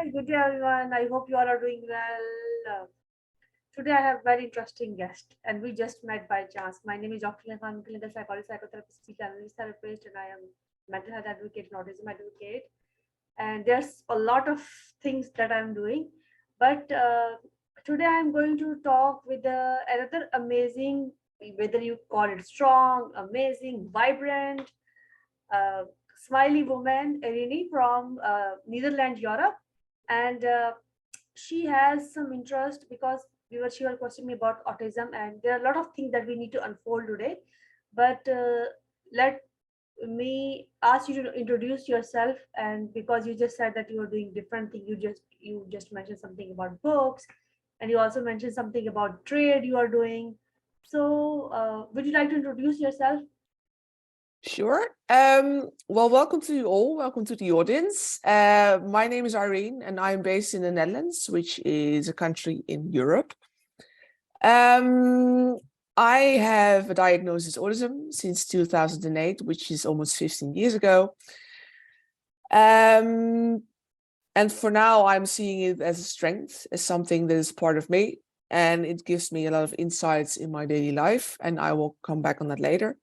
Hi, good day everyone. I hope you all are doing well. Today I have very interesting guest, and we just met by chance. My name is Dr. Khan, clinical psychologist, psychotherapist, speech analyst, therapist, and I am mental health advocate and autism advocate. And there's a lot of things that I'm doing, but today I'm going to talk with another amazing, whether you call it strong, amazing, vibrant, uh, smiley woman, Irene from Netherlands, Europe, and she has some interest because she was questioning me about autism, and there are a lot of things that we need to unfold today. But let me ask you to introduce yourself, and because you just said that you are doing different things, you just mentioned something about books, and you also mentioned something about trade you are doing. So, would you like to introduce yourself? Sure. Well, welcome to you all. Welcome to the audience. My name is Irene, and I'm based in the Netherlands, which is a country in Europe. I have a diagnosis autism since 2008, which is almost 15 years ago. And for now, I'm seeing it as a strength, as something that is part of me, and it gives me a lot of insights in my daily life, and I will come back on that later.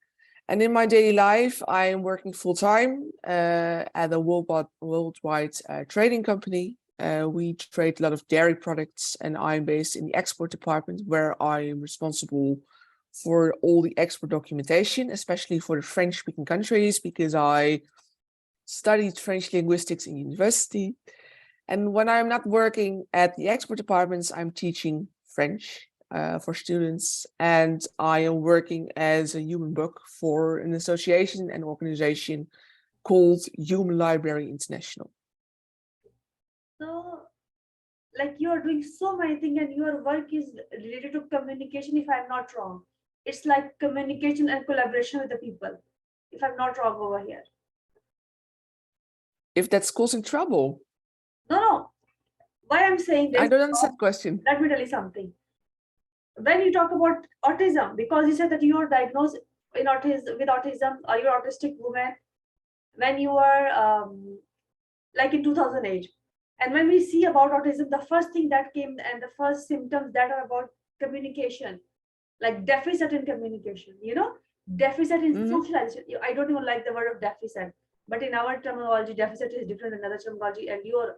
And in my daily life, I am working full-time at a worldwide trading company. We trade a lot of dairy products, and I'm based in the export department, where I am responsible for all the export documentation, especially for the French-speaking countries, because I studied French linguistics in university. And when I'm not working at the export departments, I'm teaching French for students, and I am working as a human book for an association and organization called Human Library International. So, like, you are doing so many things, and your work is related to communication, if I'm not wrong. It's like communication and collaboration with the people, if I'm not wrong over here. If that's causing trouble. No. Why I'm saying this? I don't understand the question. Let me tell you something. When you talk about autism, because you said that you are diagnosed with autism, or you're autistic woman when you were like in 2008. And when we see about autism, the first thing that came and the first symptoms that are about communication, like deficit in communication, deficit in socialization. I don't even like the word of deficit, but in our terminology, deficit is different than another terminology, and your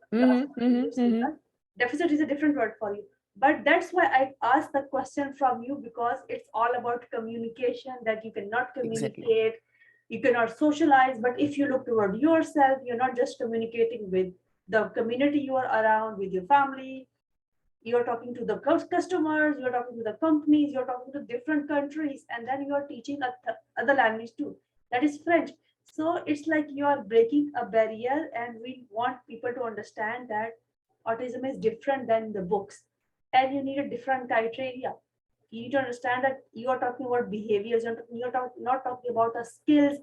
deficit is a different word for you. But that's why I asked the question from you, because it's all about communication, that you cannot communicate, Exactly. you cannot socialize. But if you look toward yourself, you're not just communicating with the community you are around, with your family, you're talking to the customers, you're talking to the companies, you're talking to different countries, and then you are teaching other language too, that is French. So it's like you are breaking a barrier, and we want people to understand that autism is different than the books, and you need a different criteria. You need to understand that you are talking about behaviors, not talking about the skills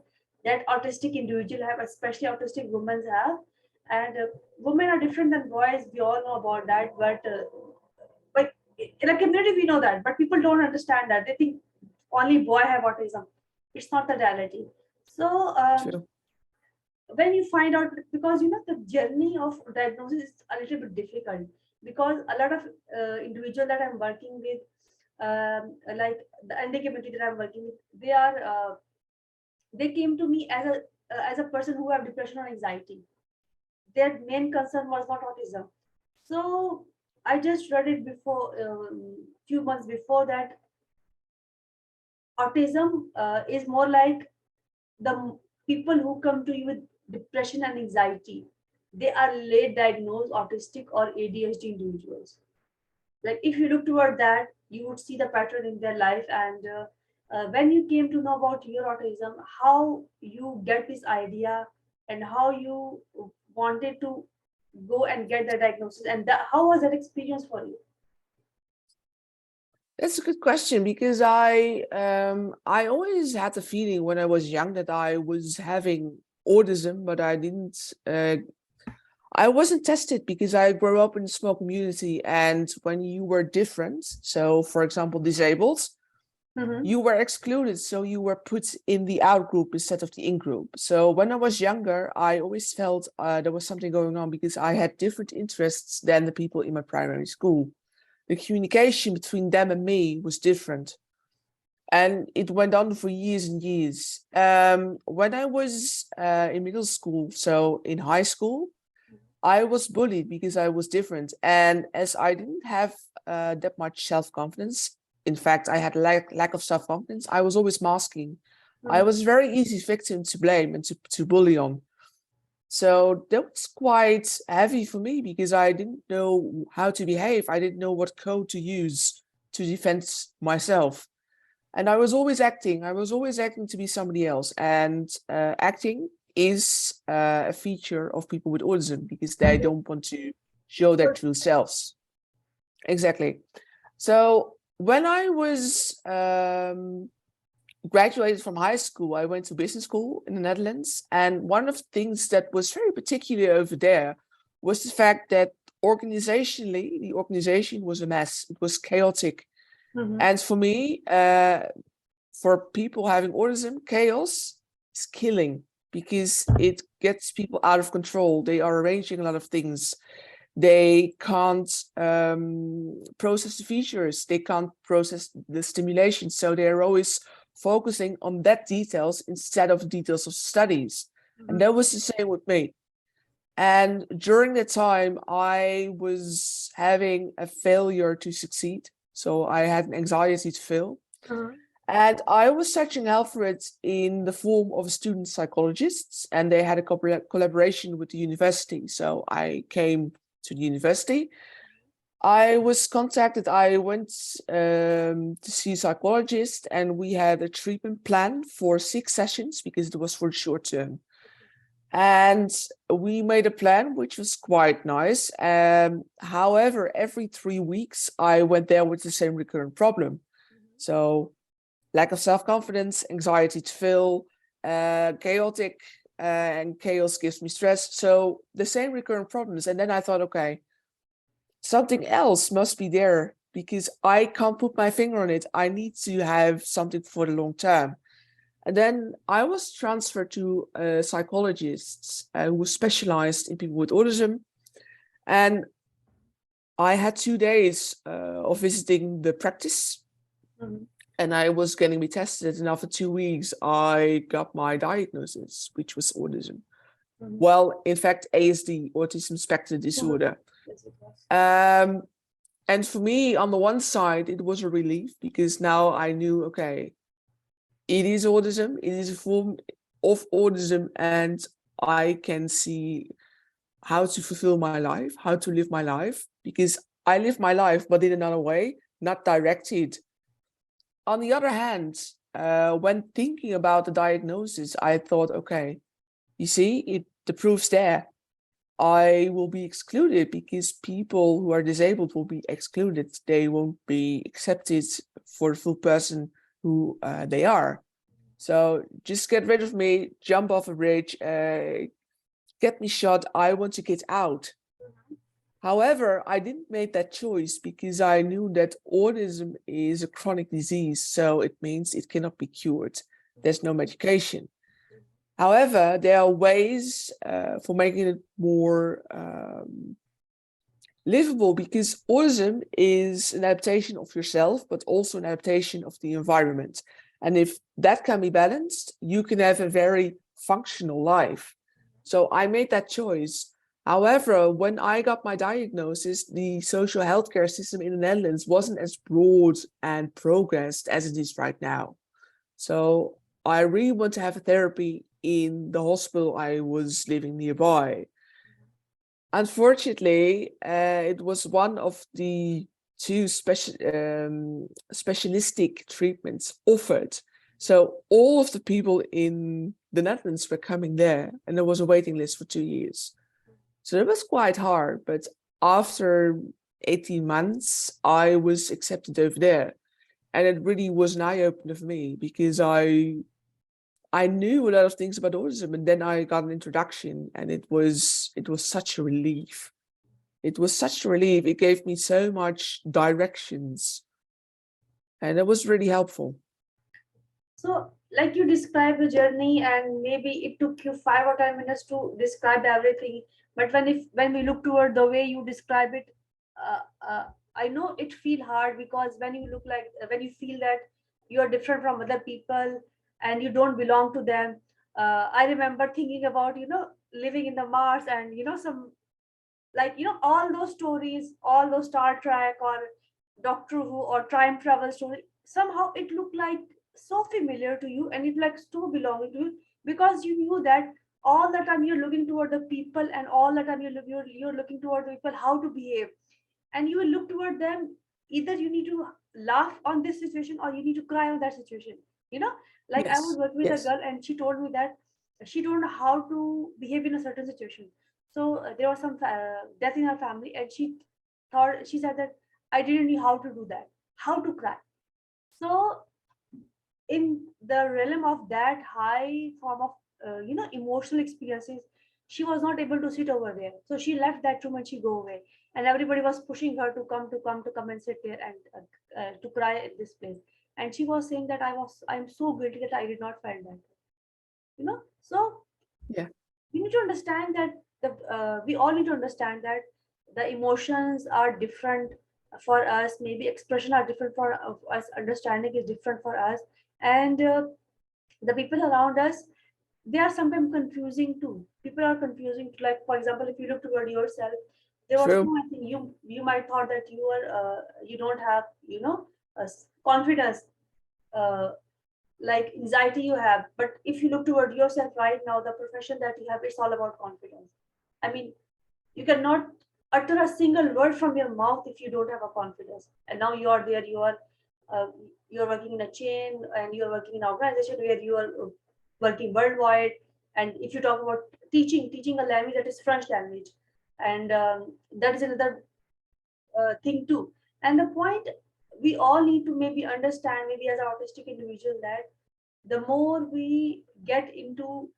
that autistic individuals have, especially autistic women have. And women are different than boys, we all know about that, but in a community we know that, but people don't understand that. They think only boy have autism. It's not the reality. So when you find out, because the journey of diagnosis is a little bit difficult, because a lot of individuals that I'm working with, like the ND community that I'm working with, they came to me as a person who have depression or anxiety. Their main concern was not autism. So I just read it before, few months before, that autism is more like the people who come to you with depression and anxiety. They are late diagnosed autistic or ADHD individuals. Like, if you look toward that, you would see the pattern in their life. And when you came to know about your autism, how you get this idea, and how you wanted to go and get the diagnosis, and how was that experience for you? That's a good question, because I always had the feeling when I was young that I was having autism, but I wasn't tested, because I grew up in a small community, and when you were different, so for example disabled, you were excluded, so you were put in the out group instead of the in group. So when I was younger, I always felt there was something going on because I had different interests than the people in my primary school. The communication between them and me was different. And it went on for years and years. When I was in middle school, so in high school, I was bullied because I was different. And as I didn't have that much self-confidence, in fact, I had lack of self-confidence, I was always masking. I was a very easy victim to blame and to bully on. So that was quite heavy for me because I didn't know how to behave. I didn't know what code to use to defend myself. And I was always acting to be somebody else. And acting is a feature of people with autism because they don't want to show their true selves. Exactly. So when I was graduated from high school, I went to business school in the Netherlands. And one of the things that was very particular over there was the fact that organizationally, the organization was a mess. It was chaotic. And for me, for people having autism, chaos is killing because it gets people out of control. They are arranging a lot of things. They can't process the features. They can't process the stimulation. So they're always focusing on that details instead of details of studies. And that was the same with me. And during that time, I was having a failure to succeed. So I had an anxiety to fail. And I was searching help for it in the form of student psychologists, and they had a collaboration with the university. So I came to the university. I was contacted. I went to see a psychologist, and we had a treatment plan for 6 sessions because it was for the short term. And we made a plan, which was quite nice. However, every 3 weeks, I went there with the same recurrent problem. So lack of self-confidence, anxiety to fail, chaotic, and chaos gives me stress. So the same recurrent problems. And then I thought, okay, something else must be there because I can't put my finger on it. I need to have something for the long term. And then I was transferred to psychologists who specialized in people with autism. And I had 2 days of visiting the practice. And I was getting me tested. And after 2 weeks, I got my diagnosis, which was autism. Well, in fact, ASD, autism spectrum disorder. And for me, on the one side, it was a relief because now I knew, okay, it is autism, it is a form of autism, and I can see how to fulfill my life, how to live my life, because I live my life, but in another way, not directed. On the other hand, when thinking about the diagnosis, I thought, okay, you see, the proof's there. I will be excluded because people who are disabled will be excluded. They won't be accepted for the full person who they are. So just get rid of me, jump off a bridge, get me shot. I want to get out. However, I didn't make that choice because I knew that autism is a chronic disease. So it means it cannot be cured. There's no medication. However, there are ways for making it more livable because autism is an adaptation of yourself, but also an adaptation of the environment. And if that can be balanced, you can have a very functional life. So I made that choice. However, when I got my diagnosis, the social healthcare system in the Netherlands wasn't as broad and progressed as it is right now. So I really want to have a therapy in the hospital I was living nearby. Unfortunately, it was one of the 2 specialistic treatments offered. So all of the people in the Netherlands were coming there, and there was a waiting list for 2 years. So it was quite hard, but after 18 months, I was accepted over there. And it really was an eye-opener for me because I knew a lot of things about autism, and then I got an introduction, and it was such a relief. It was such a relief. It gave me so much directions, and it was really helpful. So, like you describe the journey, and maybe it took you 5 or 10 minutes to describe everything. But when we look toward the way you describe it, uh, uh, I know it feel hard, because when you feel that you are different from other people and you don't belong to them. I remember thinking about living in the Mars, and some, like all those stories, all those Star Trek or Doctor Who or time travel story, somehow it looked like so familiar to you, and it like so belonging to you, because you knew that all the time you're looking toward the people, and all the time you're looking toward the people how to behave, and you will look toward them. Either you need to laugh on this situation, or you need to cry on that situation. you know like I was Yes. working with a Yes. girl, and she told me that she don't know how to behave in a certain situation. So there was some death in her family, and she said that I didn't know how to do that, how to cry. So in the realm of that high form of emotional experiences, she was not able to sit over there, so she left that room and she go away, and everybody was pushing her to come and sit there and to cry at this place. And she was saying that I'm so guilty that I did not find that. So Yeah. we need to understand that we all need to understand that the emotions are different for us, maybe expression are different for us, understanding is different for us, and the people around us, they are sometimes confusing too. People are confusing too. Like, for example, if you look toward yourself, there was True. no, I think you might thought that you don't have confidence, uh, like anxiety you have. But if you look toward yourself right now, the profession that you have, it's all about confidence. I mean, you cannot utter a single word from your mouth if you don't have a confidence. And now you are there, uh, you're working in a chain, and you're working in an organization where you are working worldwide. And if you talk about teaching a language that is French language, and that is another thing too. And the point we all need to maybe understand, maybe as an autistic individual, that the more we get into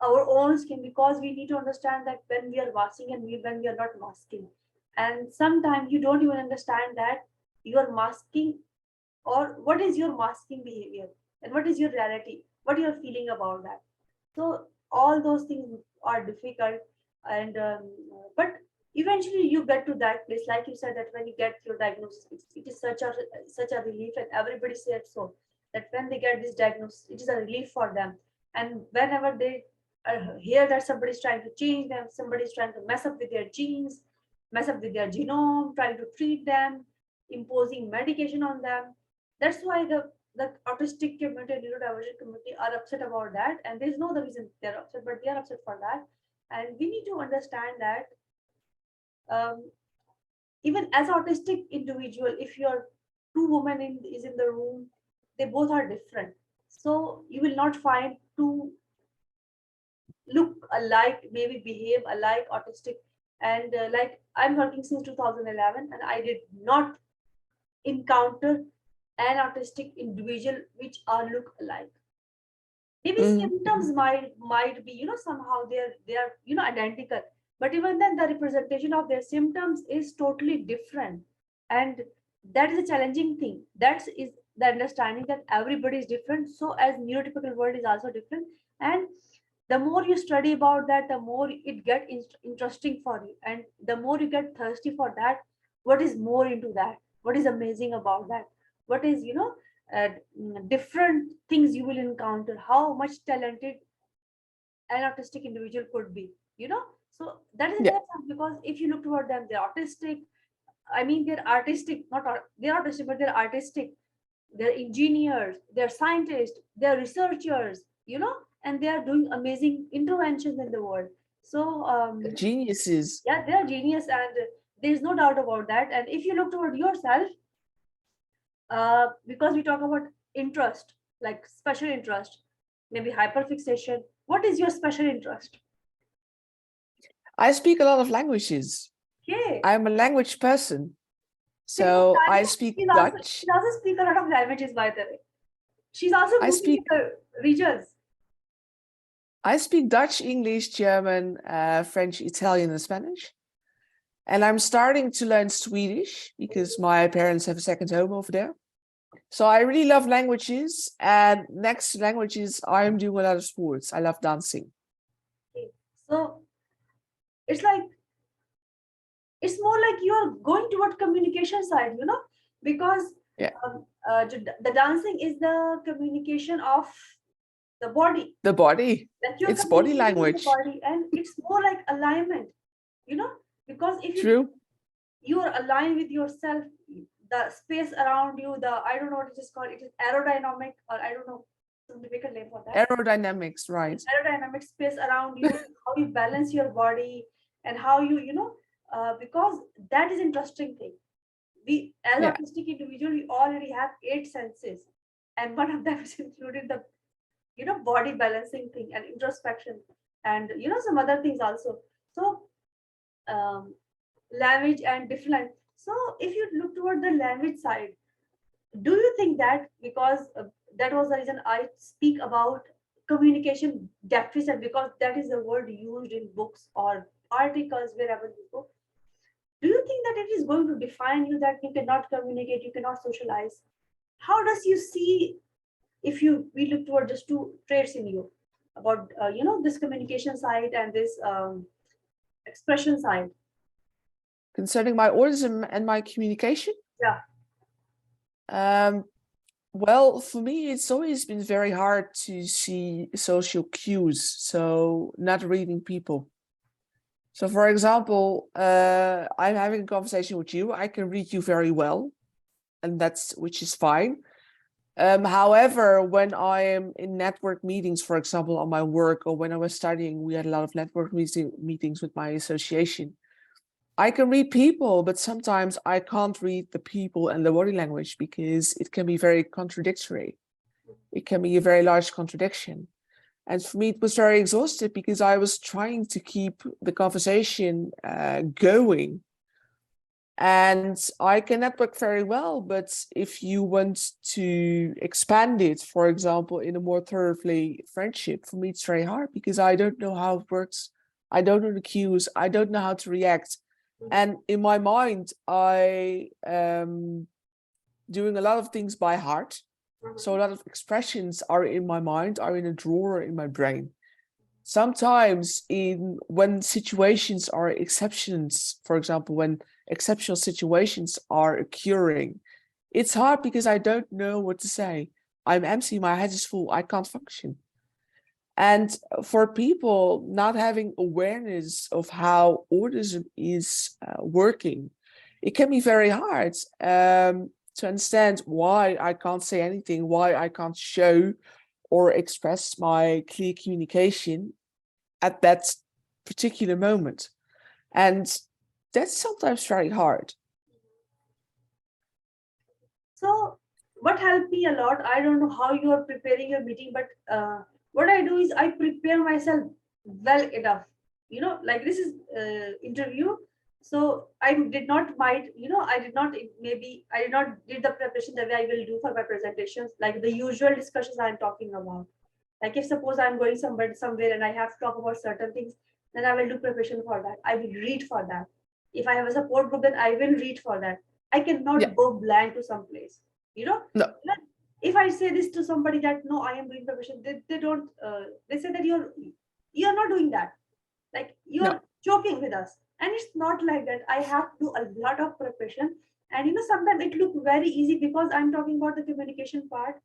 our own skin, because we need to understand that when we are masking and when we are not masking, and sometimes you don't even understand that you are masking, or what is your masking behavior, and what is your reality, what you are feeling about that. So all those things are difficult, and but eventually you get to that place, like you said, that when you get your diagnosis, it is such a relief, and everybody said so, that when they get this diagnosis, it is a relief for them. And whenever they hear that somebody is trying to change them, somebody is trying to mess up with their genes, mess up with their genome, trying to treat them, imposing medication on them, that's why the autistic community and neurodivergent community are upset about that, and there's no other reason they're upset, but they are upset for that. And we need to understand that um, even as autistic individual, if you're two women is in the room, they both are different. So you will not find two look alike, maybe behave alike autistic. And like I'm working since 2011, and I did not encounter an autistic individual which are look alike. Maybe Mhm. symptoms might be somehow they are identical, but even then the representation of their symptoms is totally different. And that is a challenging thing. That is the understanding that everybody is different, so as neurotypical world is also different. And the more you study about that, the more it get interesting for you, and the more you get thirsty for that. What is more into that, what is amazing about that, what is different things you will encounter, how much talented an autistic individual could be. So that is Yeah. another thing, because if you look toward them, they're autistic. I mean, they're artistic, they're autistic, but they're artistic. They're engineers, they're scientists, they're researchers, and they are doing amazing interventions in the world. So Geniuses. yeah, they're genius, and there's no doubt about that. And if you look toward yourself, because we talk about interest, like special interest, maybe hyperfixation. What is your special interest? I speak a lot of languages. Okay. I'm a language person. Same as So I Tanya, speak she's Dutch. also speak a lot of languages, by the way. She's also I moving in speak the regions. I speak Dutch, English, German, French, Italian, and Spanish. And I'm starting to learn Swedish because my parents have a second home over there. So I really love languages, and next to languages, I'm doing a lot of sports. I love dancing. Okay. So it's like, it's more like you're going toward communication side, because Yeah, the dancing is the communication of the body, the body. that you're It's body communicating with the language. body, and it's more like alignment, you know, because if True. you are aligned with yourself, the space around you, the, I don't know what it is called, it is aerodynamic, or I don't know some difficult name for that. Aerodynamics, right? Aerodynamic space around you, how you balance your body, and how because that is interesting thing. We, as Yeah. autistic individual, we already have 8 senses, and one of them is included the body balancing thing and introspection, and some other things also. So um, language and different. So if you look toward the language side, do you think that because that was the reason I speak about communication deficit, because that is the word used in books or articles wherever you go. Do you think that it is going to define you, that you cannot communicate, you cannot socialize? How does you see, if we look toward just two traits in you, about this communication side and this expression side? Concerning my autism and my communication, Yeah. well, for me, it's always been very hard to see social cues, so not reading people. So, for example, I'm having a conversation with you. I can read you very well, and which is fine. However, when I am in network meetings, for example, on my work, or when I was studying, we had a lot of network meetings with my association. I can read people, but sometimes I can't read the people and the body language because it can be very contradictory. It can be a very large contradiction. And for me, it was very exhausting because I was trying to keep the conversation going. And I can network very well, but if you want to expand it, for example, in a more thoroughly friendship, for me, it's very hard because I don't know how it works. I don't know the cues. I don't know how to react. And in my mind, I am doing a lot of things by heart. So a lot of expressions are in my mind, are in a drawer in my brain. Sometimes when situations are exceptions, for example, when exceptional situations are occurring, it's hard because I don't know what to say. I'm empty, my head is full, I can't function. And for people not having awareness of how autism is working, it can be very hard to understand why I can't say anything, why I can't show or express my clear communication at that particular moment. And that's sometimes very hard. So what helped me a lot, I don't know how you are preparing your meeting, but what I do is I prepare myself well enough. Like this is interview. So I did not might, I did not maybe I did not did the preparation the way I will do for my presentations, like the usual discussions I'm talking about. Like if suppose I'm going somewhere and I have to talk about certain things, then I will do preparation for that. I will read for that. If I have a support group, then I will read for that. I Yeah, cannot go blank to some place. You know, no, if I say this to somebody that no, I am doing preparation, they don't. They say that you're not doing that. Like no. you're joking with us, and it's not like that. I have to do a lot of preparation, and sometimes it look very easy because I'm talking about the communication part.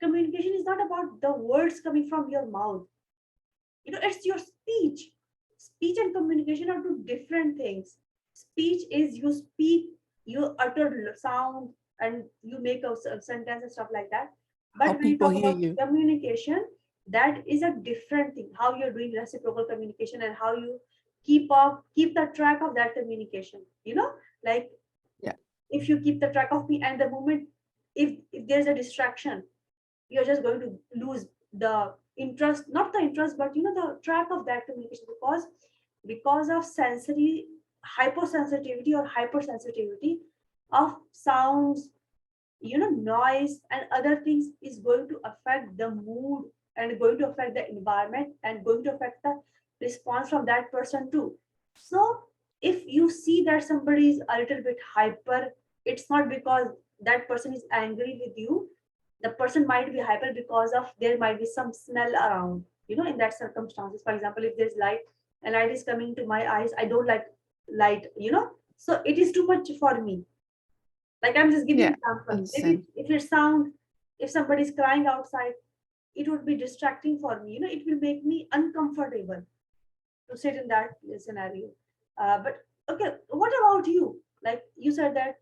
Communication is not about the words coming from your mouth. It's your speech and communication are two different things. Speech is you speak, you utter sound, and you make a sentence and stuff like that. How But when you people talk hear about you. communication, that is a different thing, how you're doing reciprocal communication and how you keep the track of that communication, like Yeah, if you keep the track of me, and the moment if there's a distraction, you're just going to lose the interest, not the interest, but the track of that communication, because of sensory hypersensitivity or hypersensitivity of sounds, noise and other things is going to affect the mood, and going to affect the environment, and going to affect the response from that person too. So if you see that somebody is a little bit hyper, it's not because that person is angry with you, the person might be hyper because of there might be some smell around, in that circumstances. For example, if there's light and light is coming to my eyes, I don't like light, so it is too much for me. Like, I'm just giving Yeah, example. Maybe understand. if it sound, if somebody is crying outside, it would be distracting for me. It will make me uncomfortable to sit in that scenario. But okay, what about you? Like you said that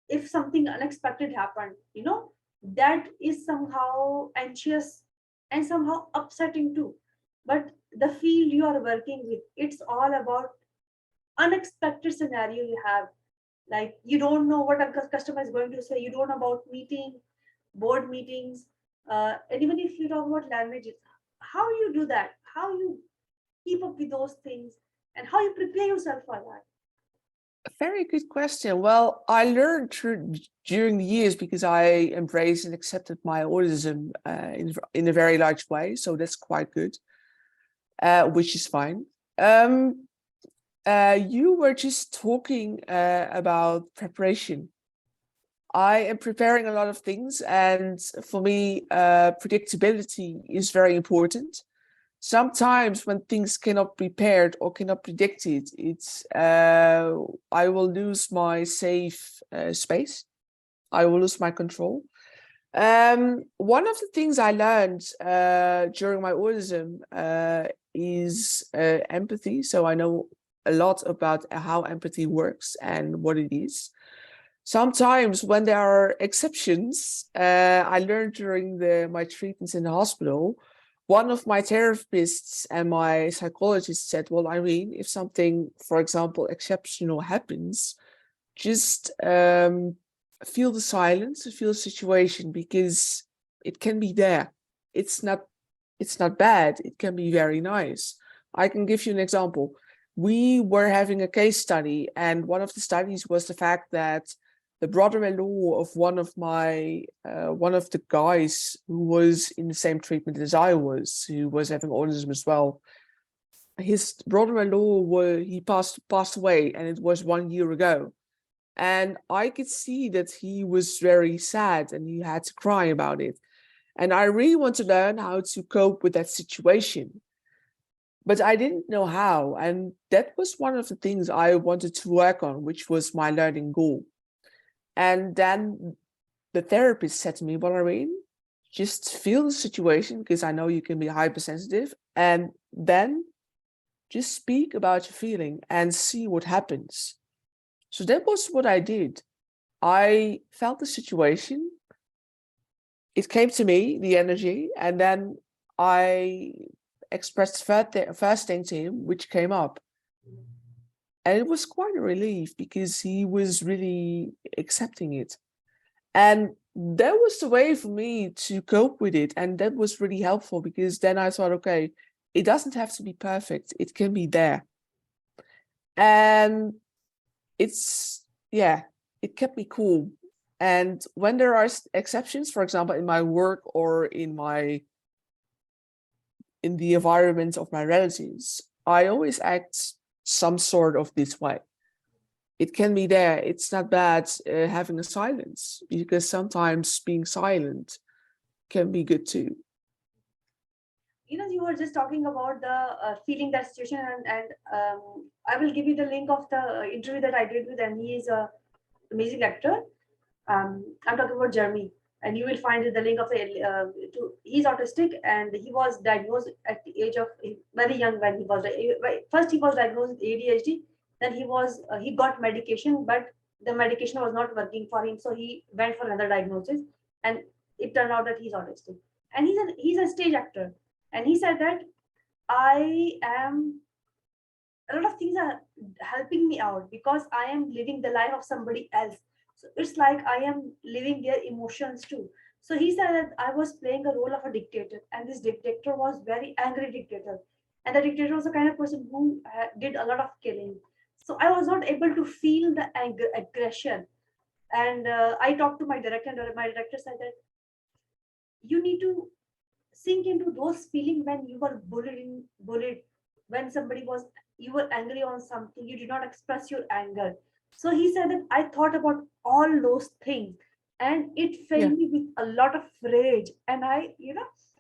if something unexpected happened, that is somehow anxious and somehow upsetting too. But the field you are working with, it's all about unexpected scenario you have. Like, you don't know what a customer is going to say, you don't know about board meetings, and even if you talk about languages, how you do that, how you keep up with those things, and how you prepare yourself for that. A very good question. Well, I learned during the years because I embraced and accepted my autism in a very large way. So that's quite good, which is fine. You were just talking about preparation. I am preparing a lot of things, and for me, predictability is very important. Sometimes when things cannot be prepared or cannot predicted, it's I will lose my safe space. I will lose my control. One of the things I learned during my autism is empathy. So I know a lot about how empathy works and what it is. Sometimes when there are exceptions, I learned during my treatments in the hospital, one of my therapists and my psychologist said, well, Irene, if something, for example, exceptional happens, just feel the silence, feel the situation, because it can be there. It's not bad. It can be very nice. I can give you an example. We were having a case study, and one of the studies was the fact that the brother-in-law of one of the guys who was in the same treatment as I was, who was having autism as well. His brother-in-law he passed away, and it was 1 year ago. And I could see that he was very sad and he had to cry about it. And I really want to learn how to cope with that situation. But I didn't know how. And that was one of the things I wanted to work on, which was my learning goal. And then the therapist said to me, well, Irene, just feel the situation, because I know you can be hypersensitive. And then just speak about your feeling and see what happens. So that was what I did. I felt the situation. It came to me, the energy, and then I expressed first thing to him, which came up. And it was quite a relief because he was really accepting it. And that was the way for me to cope with it. And that was really helpful because then I thought, okay, it doesn't have to be perfect. It can be there. And it kept me cool. And when there are exceptions, for example, in my work or in the environment of my relatives, I always act some sort of this way. It can be there. It's not bad having a silence, because sometimes being silent can be good too. You were just talking about the feeling that situation, and I will give you the link of the interview that I did with, and he is a amazing actor. I'm talking about Jeremy, and you will find the link of he's autistic, and he was diagnosed at the age of very young when he was first he was diagnosed with ADHD, then he got medication, but the medication was not working for him, so he went for another diagnosis, and it turned out that he's autistic, and he's a stage actor, and he said that I am a lot of things are helping me out because I am living the life of somebody else. So it's like I am living their emotions too. So he said that I was playing a role of a dictator, and this dictator was very angry dictator, and the dictator was the kind of person who did a lot of killing. So I was not able to feel the anger, aggression, and I talked to my director, and my director said that you need to sink into those feelings when you were bullied, when somebody was, you were angry on something, you did not express your anger. So he said that I thought about all those things and it Yeah. filled me with a lot of rage. And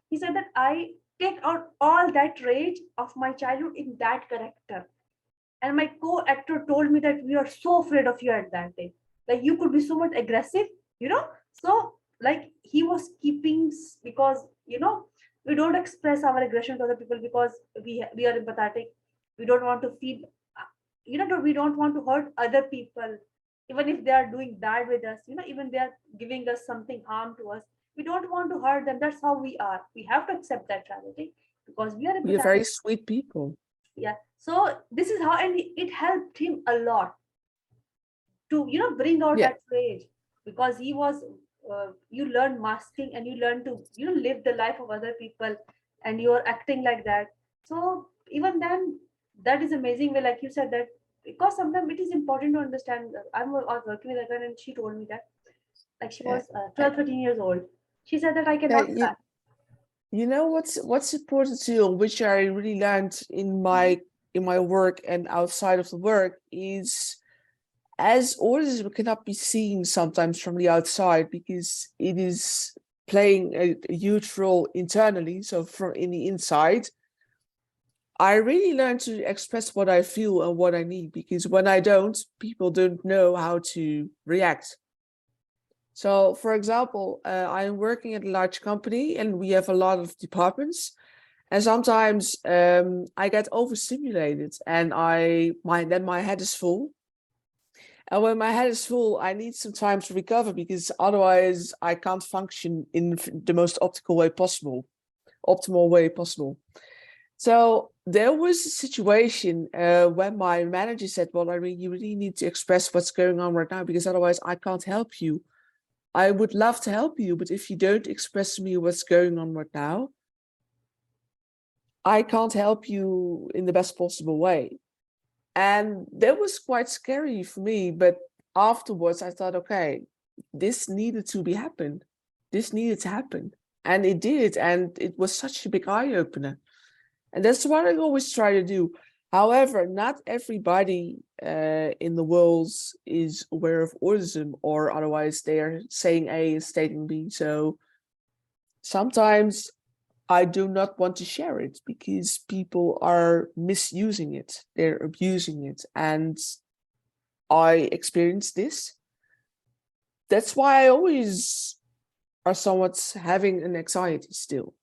he said that I take out all that rage of my childhood in that character. And my co-actor told me that we are so afraid of you at that day. Like you could be so much aggressive, you know. So like he was keeping because we don't express our aggression to other people because we are empathetic. We don't want to feel we don't want to hurt other people even if they are doing bad with us, even they are giving us something harm to us. We don't want to hurt them. That's how we are. We have to accept that reality because we are We are empathetic. very sweet people. Yeah, so this is how, and it helped him a lot to bring out Yeah. that rage because he was you learn masking and you learn to live the life of other people and you're acting like that. So even then, that is amazing way, like you said that, because sometimes it is important to understand. I was working with a girl and she told me that, like, she Yeah. was 12, 13 years old. She said that I Yeah, cannot cry. you know what's important too, which I really learned in my work and outside of the work, is as autism cannot be seen sometimes from the outside because it is playing a huge role internally. So from in the inside, I really learned to express what I feel and what I need, because when I don't, people don't know how to react. So, for example, I'm working at a large company and we have a lot of departments. And sometimes I get overstimulated and then my head is full. And when my head is full, I need some time to recover because otherwise I can't function in the most optimal way possible. So there was a situation when my manager said, well, Irene, you really need to express what's going on right now because otherwise I can't help you. I would love to help you, but if you don't express to me what's going on right now, I can't help you in the best possible way. And that was quite scary for me. But afterwards, I thought, okay, this needed to be happen. This needed to happen. And it did. And it was such a big eye opener. And that's what I always try to do. However, not everybody in the world is aware of autism, or otherwise they are saying A and stating B. So sometimes I do not want to share it because people are misusing it, they're abusing it. And I experienced this. That's why I always are somewhat having an anxiety still.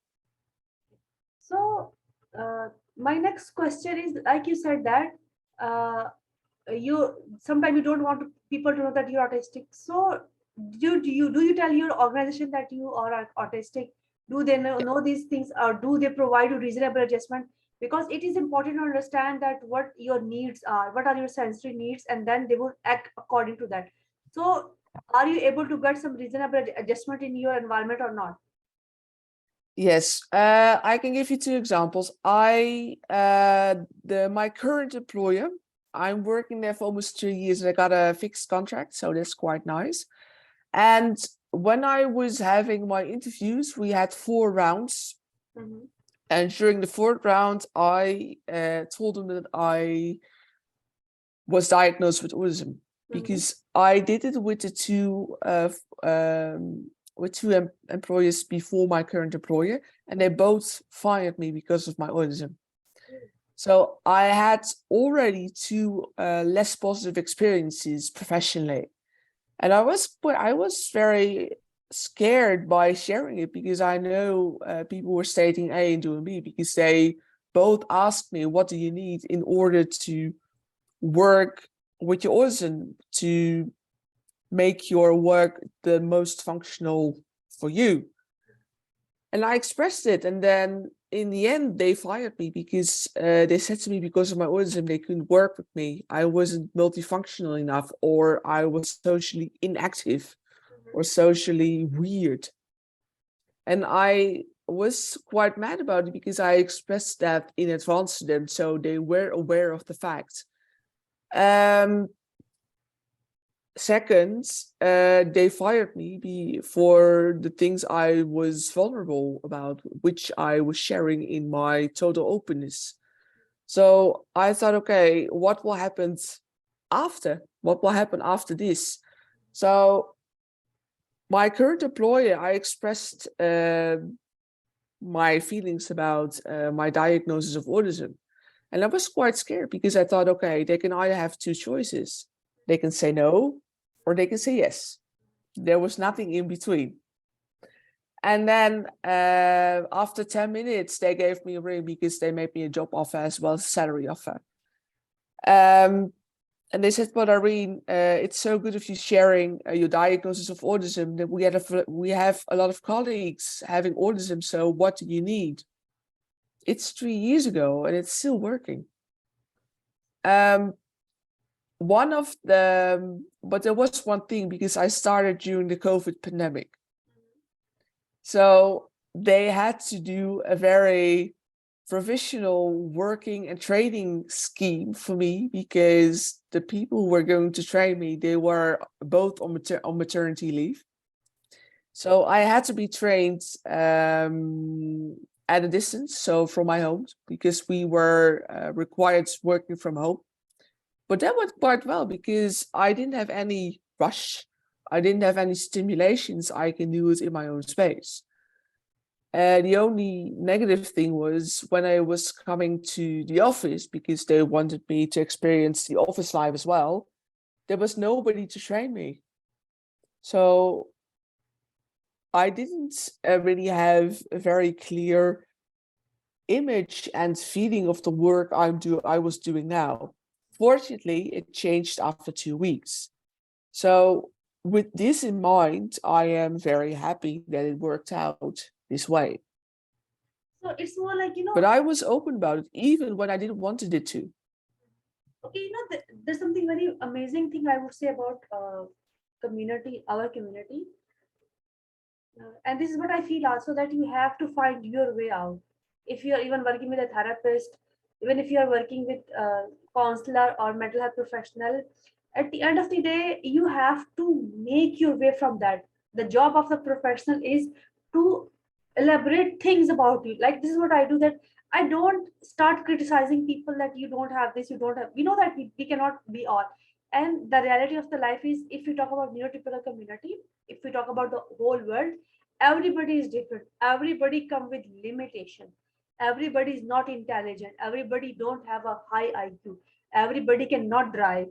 So my next question is, like you said that uh, you sometimes you don't want people to know that you're autistic. So do you tell your organization that you are autistic? Do they Yeah. know these things, or do they provide you reasonable adjustment? Because it is important to understand that what your needs are, what are your sensory needs, and then they will act according to that. So are you able to get some reasonable adjustment in your environment or not? Yes, I can give you two examples. My current employer, I'm working there for almost 2 years and I got a fixed contract, so that's quite nice. And when I was having my interviews, we had 4 rounds. Mhm. And during the 4th round, I told them that I was diagnosed with autism Mhm. because I did it with the two employers before my current employer, and they both fired me because of my autism. So I had already two less positive experiences professionally, and I was very scared by sharing it because I know people were stating A and doing B because they both asked me, what do you need in order to work with your autism to make your work the most functional for you? And I expressed it, and then in the end they fired me because they said to me, because of my autism they couldn't work with me. I wasn't multifunctional enough, or I was socially inactive or socially weird. And I was quite mad about it because I expressed that in advance to them, so they were aware of the fact. Second, they fired me for the things I was vulnerable about, which I was sharing in my total openness. So I thought, okay, what will happen after? What will happen after this? So my current employer, I expressed my feelings about my diagnosis of autism. And I was quite scared because I thought, okay, they can either have two choices. They can say no, or they can say yes. There was nothing in between. And then after 10 minutes, they gave me a ring because they made me a job offer as well as a salary offer. And they said, but Irene, it's so good of you sharing your diagnosis of autism, that we have a lot of colleagues having autism. So what do you need? It's 3 years ago and it's still working. But there was one thing, because I started during the COVID pandemic. So they had to do a very provisional working and training scheme for me, because the people who were going to train me, they were both on maternity leave. So I had to be trained at a distance, so from my home, because we were required working from home. But that went quite well because I didn't have any rush. I didn't have any stimulations. I can do it in my own space. The only negative thing was when I was coming to the office, because they wanted me to experience the office life as well, there was nobody to train me. So I didn't really have a very clear image and feeling of the work I was doing now. Fortunately, it changed after 2 weeks. So with this in mind, I am very happy that it worked out this way. So it's more like, But I was open about it, even when I didn't wanted it to. okay, there's something very amazing thing I would say about community, our community. And this is what I feel also, that you have to find your way out. If you're even working with a therapist, even if you're working with a counselor or mental health professional, at the end of the day, you have to make your way from that. The job of the professional is to elaborate things about you. Like, this is what I do, that I don't start criticizing people that you don't have this, you don't have, that we cannot be all. And the reality of the life is, if we talk about neurotypical community, if we talk about the whole world, everybody is different. Everybody come with limitation. Everybody is not intelligent. Everybody don't have a high IQ. Everybody cannot drive.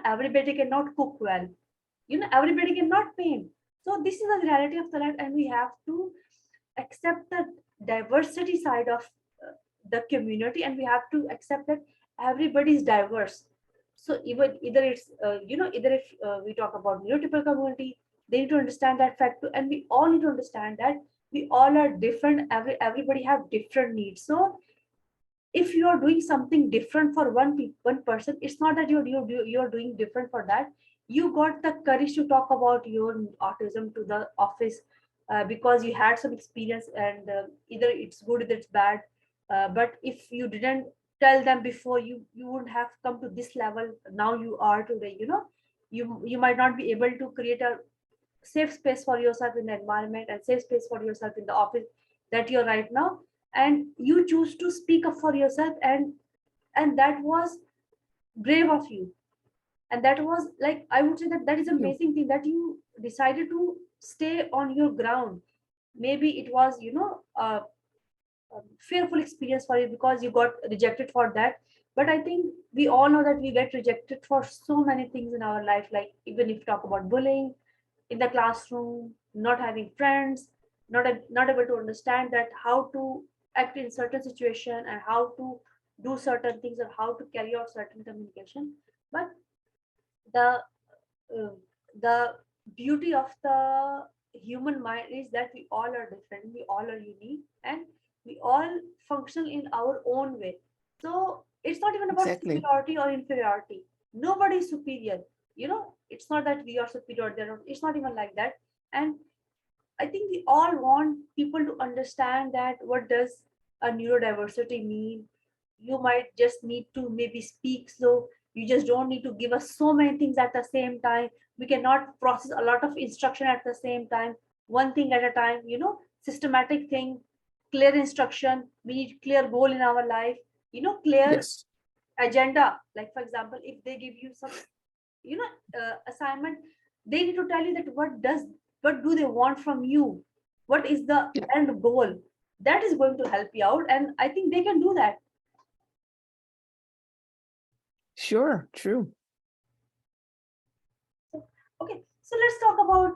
Everybody cannot cook well. Everybody cannot paint. So this is the reality of the life, and we have to accept the diversity side of the community, and we have to accept that everybody is diverse. So even either it's either if we talk about neurotypical community, they need to understand that fact too, and we all need to understand that we all are different. Everybody have different needs. So if you are doing something different for one person, it's not that you're doing different for that. You got the courage to talk about your autism to the office because you had some experience, and either it's good, either it's bad. But if you didn't tell them before, you wouldn't have come to this level now you are today. You might not be able to create a safe space for yourself in the environment, and safe space for yourself in the office that you're right now, and you choose to speak up for yourself, and that was brave of you. And that was, like, I would say that that is Yeah. amazing thing, that you decided to stay on your ground. Maybe it was a fearful experience for you because you got rejected for that. But I think we all know that we get rejected for so many things in our life, like even if you talk about bullying in the classroom, not having friends, not able to understand that how to act in certain situation, and how to do certain things, or how to carry out certain communication. But the uh, the beauty of the human mind is that we all are different, we all are unique, and we all function in our own way. So it's not even about Exactly. superiority or inferiority. Nobody is superior. It's not that we are superior, they're not. It's not even like that. And I think we all want people to understand that what does a neurodiversity mean. You might just need to maybe speak slow. You just don't need to give us so many things at the same time. We cannot process a lot of instruction at the same time. One thing at a time, systematic thing, clear instruction. We need clear goal in our life, clear Yes. agenda. Like, for example, if they give you some assignment, they need to tell you that what do they want from you, what is the Yeah, end goal. That is going to help you out, and I think they can do that. sure, true. Okay, so let's talk about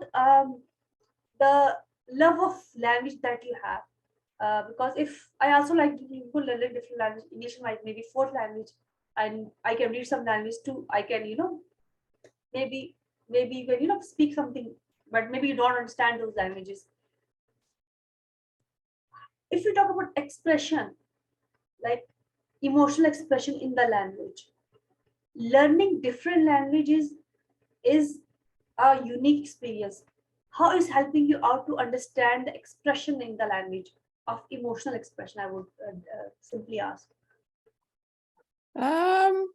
the love of language that you have. Because if I also like to people learn different language, English might maybe fourth language, and I can read some language too. I can, maybe you can, speak something, but maybe you don't understand those languages. If you talk about expression, like emotional expression in the language, learning different languages is a unique experience. How is helping you out to understand the expression in the language of emotional expression? I would simply ask. Um,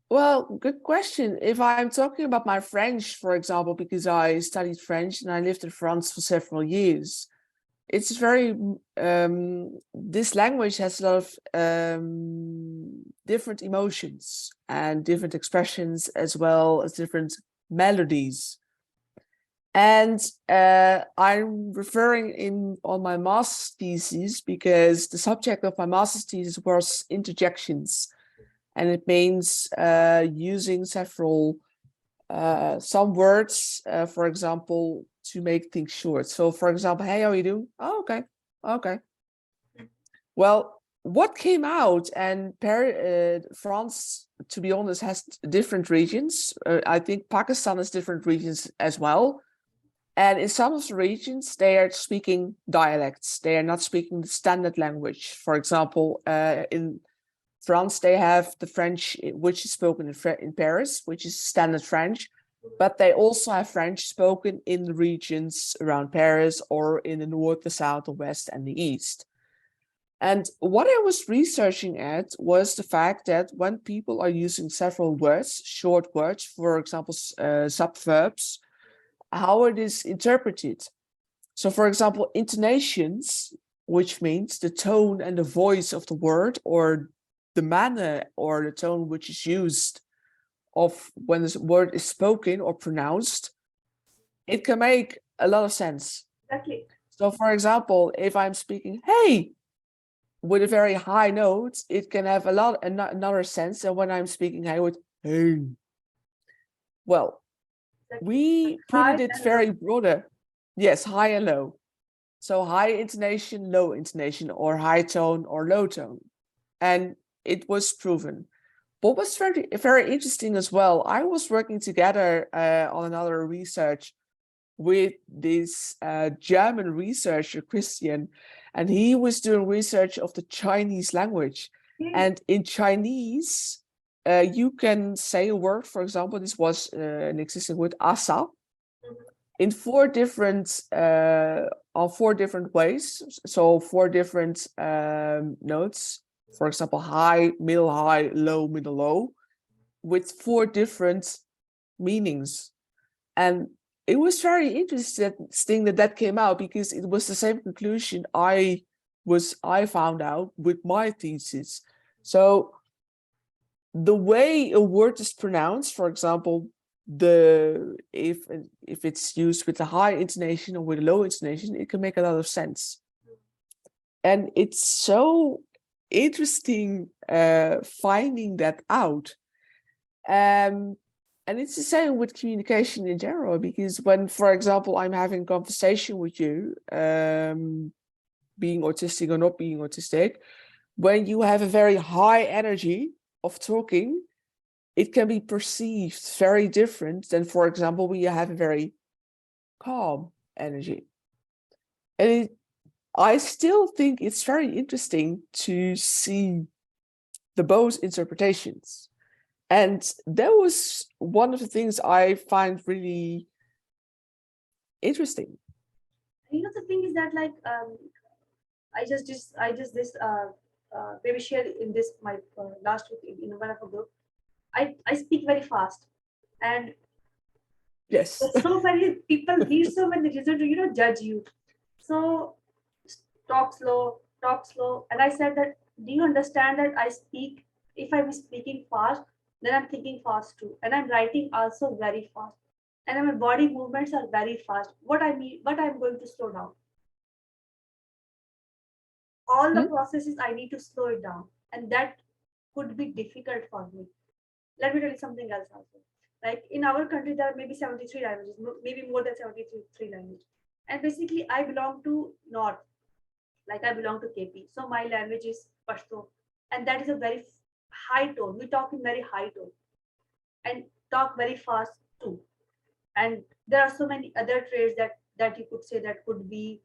well, good question. If I'm talking about my French, for example, because I studied French and I lived in France for several years, it's very, this language has a lot of different emotions and different expressions, as well as different melodies. And I'm referring on my master's thesis because the subject of my master's thesis was interjections, and it means using several some words, for example, to make things short. So, for example, hey, how are you doing? Oh, okay, okay. Well, what came out, and France, to be honest, has different regions. I think Pakistan has different regions as well. And in some of the regions, they are speaking dialects. They are not speaking the standard language. For example, in France, they have the French, which is spoken in Paris, which is standard French, but they also have French spoken in the regions around Paris or in the north, the south, the west, and the east. And what I was researching at was the fact that when people are using several words, short words, for example, subverbs, how it is interpreted. So, for example, intonations, which means the tone and the voice of the word, or the manner or the tone which is used of when this word is spoken or pronounced, it can make a lot of sense. Exactly. So, for example, if I'm speaking, hey, with a very high note, it can have another sense than when I'm speaking, hey, with hey. Well, Exactly. we put High it and low. very broader. Yes, high and low. So high intonation, low intonation, or high tone or low tone. And it was proven. What was very, very interesting as well, I was working together on another research with this German researcher, Christian, and he was doing research of the Chinese language. Okay. And in Chinese, you can say a word, for example, this was an existing word, asa, in four different on four different ways. So four different notes, for example, high, middle, low, with four different meanings. And it was very interesting that came out, because it was the same conclusion I found out with my thesis. So the way a word is pronounced, for example, if it's used with a high intonation or with a low intonation, it can make a lot of sense. And it's so interesting finding that out. And it's the same with communication in general, because when, for example, I'm having a conversation with you, being autistic or not being autistic, when you have a very high energy of talking, it can be perceived very different than, for example, when you have a very calm energy. And I still think it's very interesting to see the both interpretations. And that was one of the things I find really interesting. The thing is that, like, I just this maybe shared in this my last week in one of a group. I speak very fast, and Yes. there's so many people need so many reasons to judge you. So talk slow. And I said that, do you understand that I speak, if I'm speaking fast, Then I'm thinking fast too, and I'm writing also very fast, and then my body movements are very fast. What I'm going to slow down. All the Hmm? processes I need to slow it down, and that could be difficult for me. Let me tell you something else also. Like in our country, there are maybe 73 languages, maybe more than 73 languages. And basically, I belong to North, like I belong to KP. So my language is Pashto. And that is a very high tone. We talk in very high tone and talk very fast too. And there are so many other traits that you could say that could be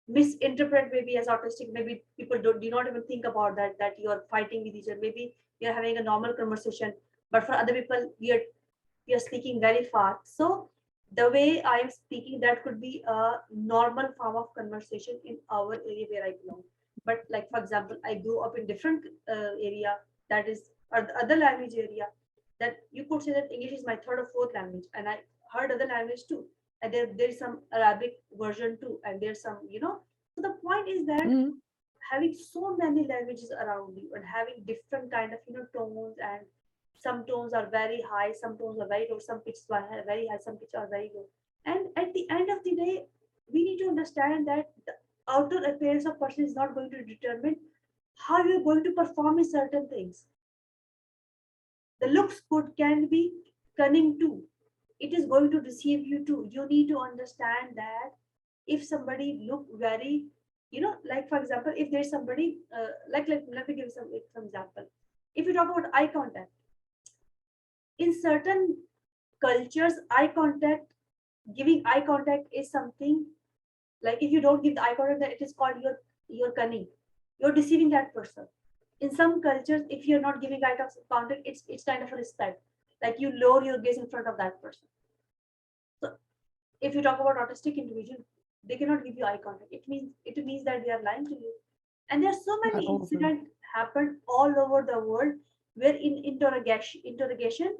misinterpreted maybe as autistic. Maybe people do not even think about that you're fighting with each other. Maybe you're having a normal conversation, but for other people you're speaking very fast. So the way I am speaking, that could be a normal form of conversation in our area where I belong. But like for example, I grew up in different area, that is or the other language area, that you could say that English is my third or fourth language, and I heard other language too. And there's some Arabic version too, and there's some, So the point is that Hmm. having so many languages around you and having different kind of tones, and some tones are very high, some tones are very low, some pitches are very high, some pitches are very low. And at the end of the day, we need to understand that the outer appearance of person is not going to determine how you're going to perform in certain things. The looks good can be cunning too. It is going to deceive you too. You need to understand that if somebody look very, like for example, if there's somebody, let me give some example. If you talk about eye contact, in certain cultures, giving eye contact is something like if you don't give the eye contact, that it is called your cunning. You're deceiving that person. In some cultures, if you're not giving eye contact, it's kind of a respect. Like you lower your gaze in front of that person. So if you talk about autistic individual, they cannot give you eye contact. It means that they are lying to you. And there are so I many over. incidents happen all over the world where in interrogation,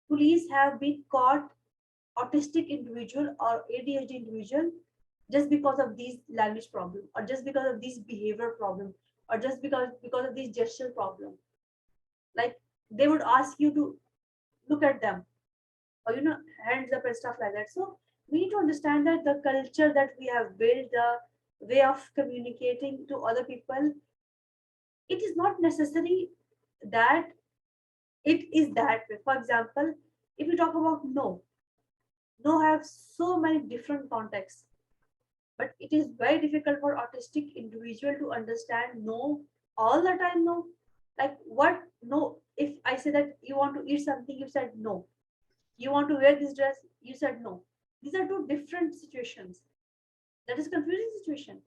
police have been caught autistic individual or ADHD individual just because of these language problem, or just because of these behavior problem, or just because of these gesture problem. Like they would ask you to look at them, or hands up and stuff like that. So we need to understand that the culture that we have built, the way of communicating to other people, it is not necessary that it is that way. For example, if you talk about no have so many different contexts, but it is very difficult for autistic individual to understand no all the time. No, like what? No, if I say that you want to eat something, you said no. You want to wear this dress, you said no. These are two different situations. That is confusing situation.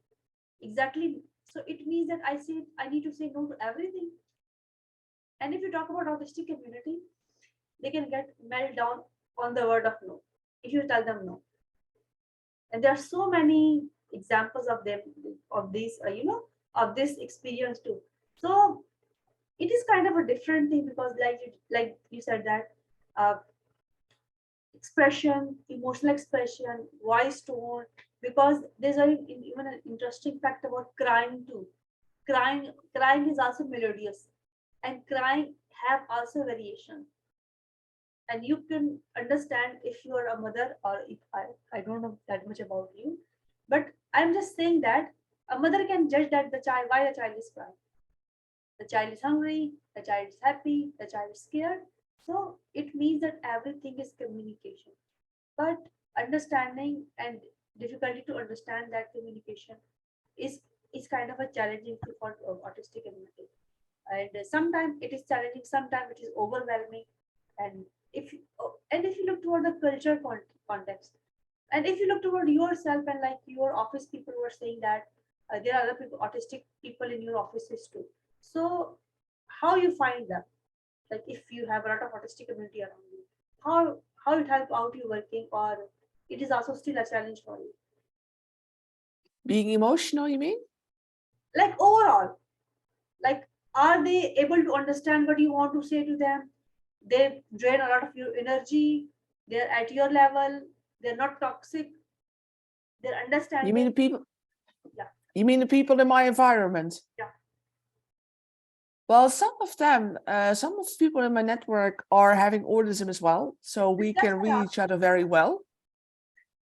Exactly. So it means that I need to say no to everything. And if you talk about autistic community, they can get melt down on the word of no if you tell them no. And there are so many examples of them, of this of this experience too. So it is kind of a different thing, because like you said that uh, expression, emotional expression, voice tone, because there's even an interesting fact about crying too. Crying is also melodious, and crying have also variation. And you can understand if you are a mother, or if I don't know that much about you, but I'm just saying that a mother can judge that the child why the child is crying. The child is hungry, the child is happy, the child is scared. So it means that everything is communication. But understanding and difficulty to understand that communication is is kind of a challenging thing for autistic community. And sometimes it is challenging, sometimes it is overwhelming. And if you look toward the culture context, and if you look toward yourself, and like your office people were saying that there are other people, autistic people in your offices too. So how you find them, like if you have a lot of autistic community around you, how it help out you working, or it is also still a challenge for you, Being emotional, you mean? like overall, like are they able to understand what you want to say to them? They drain a lot of your energy, they're at your level, they're not toxic, they're You mean understanding. the people? Yeah, You mean the people in my environment? yeah. Well, some of them, some of the people in my network are having autism as well, so we That's can what I read each other very well.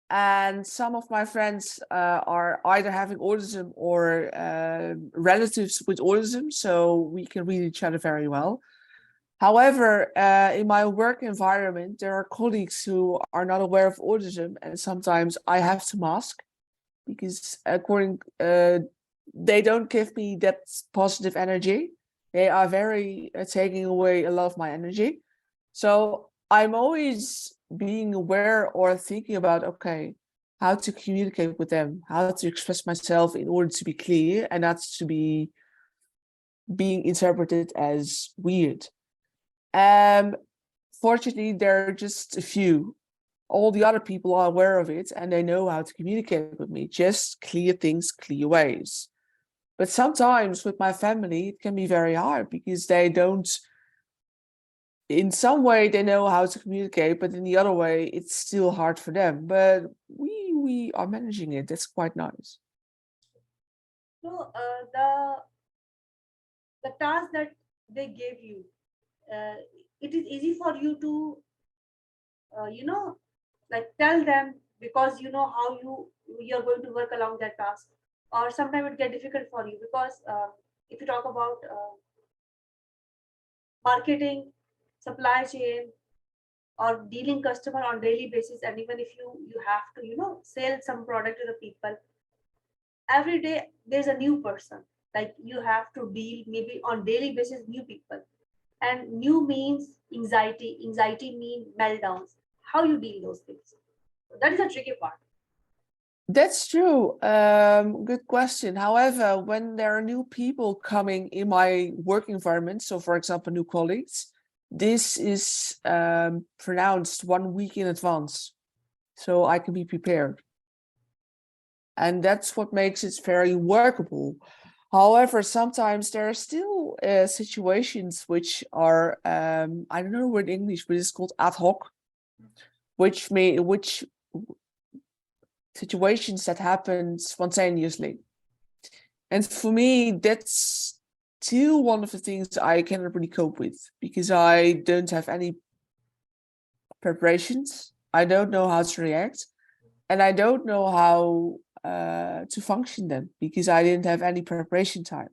And some of my friends are either having autism or relatives with autism, so we can read each other very well. However, in my work environment, there are colleagues who are not aware of autism, and sometimes I have to mask because they don't give me that positive energy. They are very taking away a lot of my energy. So I'm always being aware or thinking about, okay, how to communicate with them, how to express myself in order to be clear and not to be being interpreted as weird. Fortunately, there are just a few. All the other people are aware of it and they know how to communicate with me. Just clear things, clear ways. But sometimes with my family, it can be very hard because they don't, in some way, they know how to communicate, but in the other way, it's still hard for them. But we are managing it. That's quite nice. So the task that they gave you, uh, it is easy for you to you know, like tell them because you know how you're going to work along that task, or sometimes it get difficult for you because if you talk about marketing, supply chain, or dealing customer on daily basis, and even if you have to sell some product to the people every day, there's a new person, like you have to deal maybe on daily basis new people, and new means anxiety mean meltdowns. How you deal those things, that is a tricky part. That's true. Good question. However, when there are new people coming in my work environment, so for example, new colleagues, this is pronounced 1 week in advance, so I can be prepared. And that's what makes it very workable. However, sometimes there are still situations which are, I don't know what in English, but it's called ad hoc, which situations that happen spontaneously. And for me, that's still one of the things I cannot really cope with because I don't have any preparations. I don't know how to react, and I don't know how to function then because I didn't have any preparation time.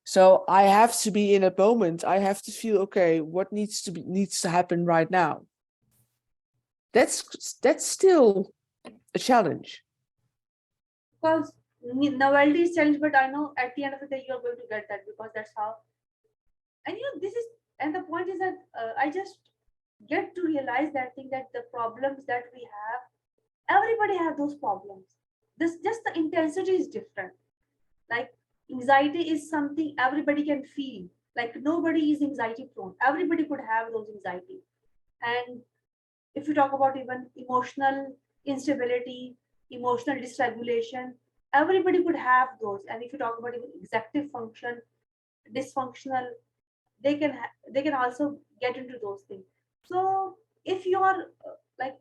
So I have to be in a moment. I have to feel, okay, what needs to happen right now. That's still a challenge. Because novelty is challenge, but I know at the end of the day you're going to get that because that's how. And this is, and the point is that I just get to realize that thing, that the problems that we have, everybody have those problems. This just the intensity is different. Like anxiety is something everybody can feel. Like nobody is anxiety prone. Everybody could have those anxiety. And if you talk about even emotional instability, emotional dysregulation, everybody could have those. And if you talk about even executive function, dysfunctional, they can also get into those things. So if you are like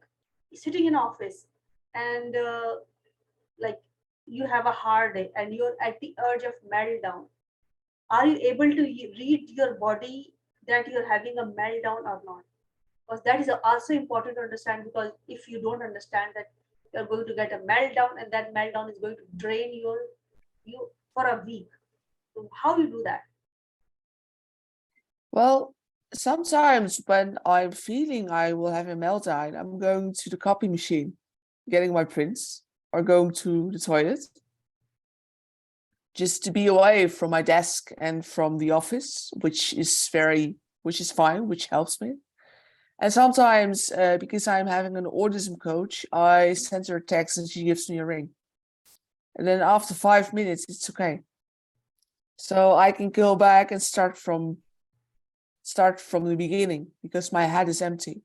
sitting in office and like you have a hard day and you're at the urge of meltdown, are you able to read your body that you're having a meltdown or not? Because that is also important to understand, because if you don't understand that you're going to get a meltdown and that meltdown is going to drain you for a week. So how you do that? Well, sometimes when I'm feeling I will have a meltdown, I'm going to the copy machine, getting my prints, or going to the toilet, just to be away from my desk and from the office, which is fine, which helps me. And sometimes, because I'm having an autism coach, I send her a text and she gives me a ring. And then after 5 minutes, it's okay. So I can go back and start from the beginning because my head is empty.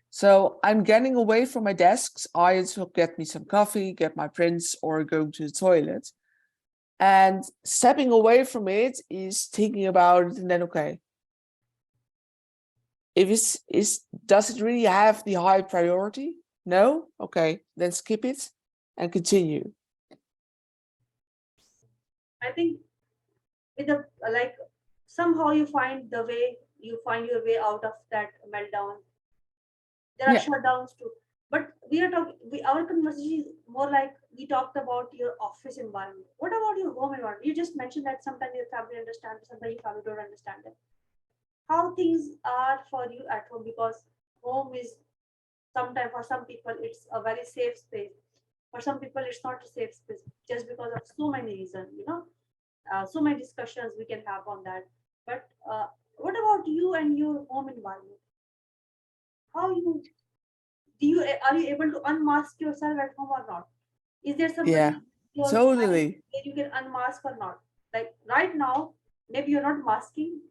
So I'm getting away from my desks. I will get me some coffee, get my prints, or go to the toilet. And stepping away from it is thinking about it, and then okay, if does it really have the high priority? No? Okay, then skip it and continue. I think with the like somehow you find the way, you find your way out of that meltdown. There are Yeah. shutdowns too. But we are talking, our conversation is more like we talked about your office environment. What about your home environment? You just mentioned that sometimes your family understands, sometimes your family don't understand it. How things are for you at home, because home is sometimes for some people it's a very safe space. For some people it's not a safe space just because of so many reasons, so many discussions we can have on that. But what about you and your home environment? How you do you are you able to unmask yourself at home or not? Is there somebody Yeah, in your mind totally. where you can unmask or not? Like right now, maybe you're not masking.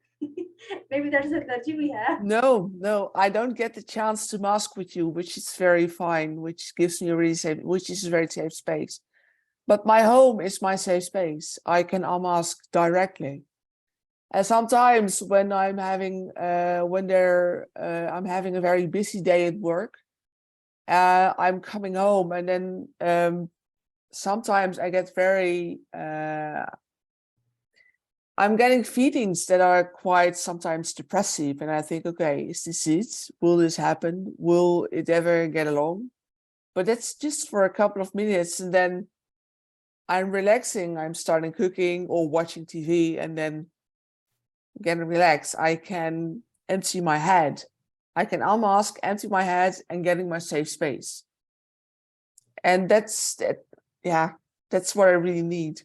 Maybe that's the energy we have. No, no, I don't get the chance to mask with you, which is very fine, which gives me a really safe, which is a very safe space. But my home is my safe space. I can unmask directly. And sometimes when I'm having I'm having a very busy day at work, I'm coming home and then sometimes I get very I'm getting feelings that are quite sometimes depressive, and I think, okay, is this it? Will this happen? Will it ever get along? But that's just for a couple of minutes, and then I'm relaxing. I'm starting cooking or watching TV, and then getting relaxed. I can empty my head. I can unmask, empty my head, and getting my safe space. And that's that. Yeah, that's what I really need.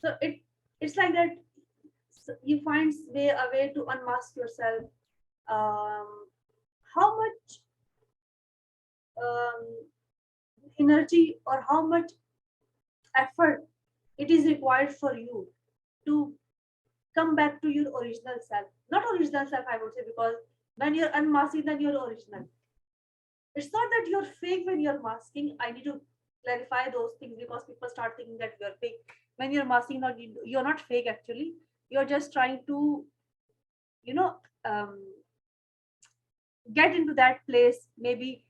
So it's like that. So you find a way to unmask yourself. How much um, energy or how much effort it is required for you to come back to your original self? Not original self, I would say, because when you're unmasking, then you're original. It's not that you're fake when you're masking. I need to clarify those things because people start thinking that you're fake. When you're masking, not you're not fake actually. You're just trying to, you know, um, get into that place. Maybe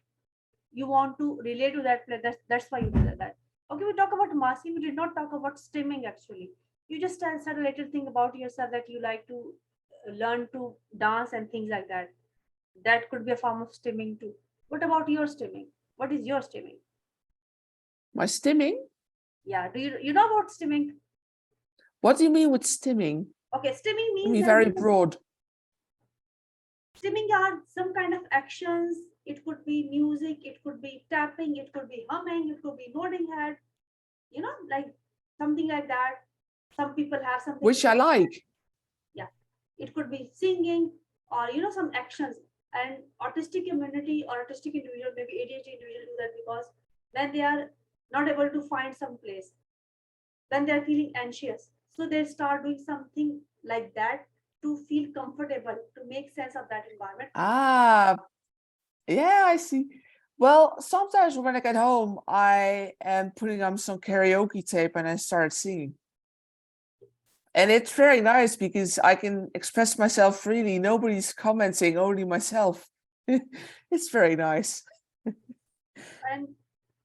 you want to relate to that place. That's why you do that. Okay, we talk about masking. We did not talk about stimming actually. You just said a little thing about yourself that you like to learn to dance and things like that. That could be a form of stimming too. What about your stimming? What is your stimming? My stimming? Yeah, do you know about stimming? What do you mean with stimming? Okay, stimming I means mean that very broad. stimming are some kind of actions. It could be music, it could be tapping, it could be humming, it could be nodding head, like something like that. Some people have something Which I like. yeah. It could be singing or some actions. And autistic community or autistic individual, maybe ADHD individual do that because when they are not able to find some place, when they're feeling anxious, so they start doing something like that to feel comfortable, to make sense of that environment. Ah, yeah, I see. Well, sometimes when I get home, I am putting on some karaoke tape and I start singing. And it's very nice because I can express myself freely. Nobody's commenting, only myself. It's very nice. And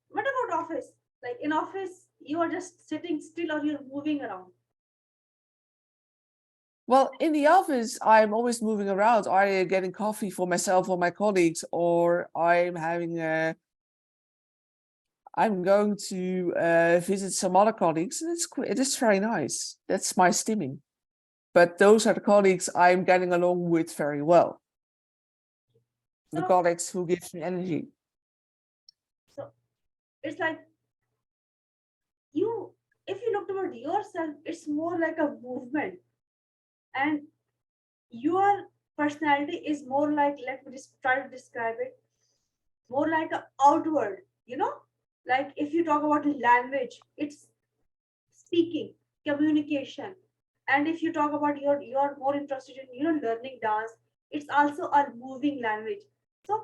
what about office? Like in office you are just sitting still or you're moving around. Well, in the office, I'm always moving around, either getting coffee for myself or my colleagues, or I'm going to visit some other colleagues. And it is very nice. That's my stimming. But those are the colleagues I'm getting along with very well. The So colleagues who gives me energy. so it's like you if you look toward yourself, it's more like a movement. And your personality is more like, let me just try to describe it, more like a outward, like if you talk about language, it's speaking, communication. And if you talk about you're more interested in learning dance, it's also a moving language. So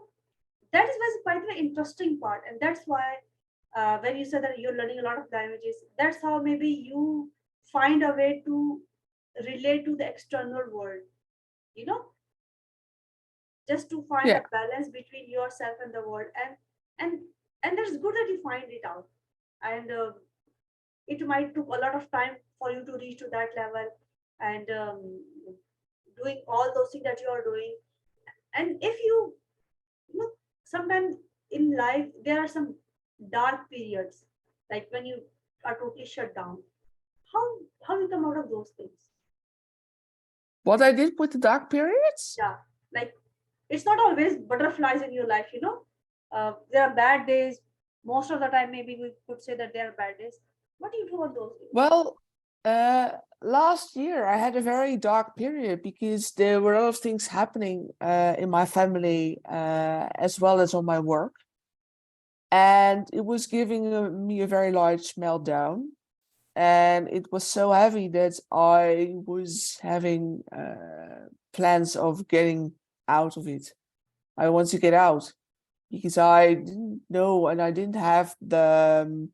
that is was quite an interesting part. And that's why when you said that you're learning a lot of languages, that's how maybe you find a way to relate to the external world, you know just to find a Yeah. balance between yourself and the world. And and that's good that you find it out. And it might took a lot of time for you to reach to that level, and doing all those things that you are doing. And if you know, sometimes in life there are some dark periods, like when you are totally shut down. how how you come out of those things? What I did with the dark periods? Yeah, like it's not always butterflies in your life, there are bad days. Most of the time maybe we could say that there are bad days. What do you do on those days? Well, last year I had a very dark period because there were a lot of things happening in my family as well as on my work. And it was giving me a very large meltdown. And it was so heavy that I was having plans of getting out of it. I want to get out because I didn't know and I didn't have the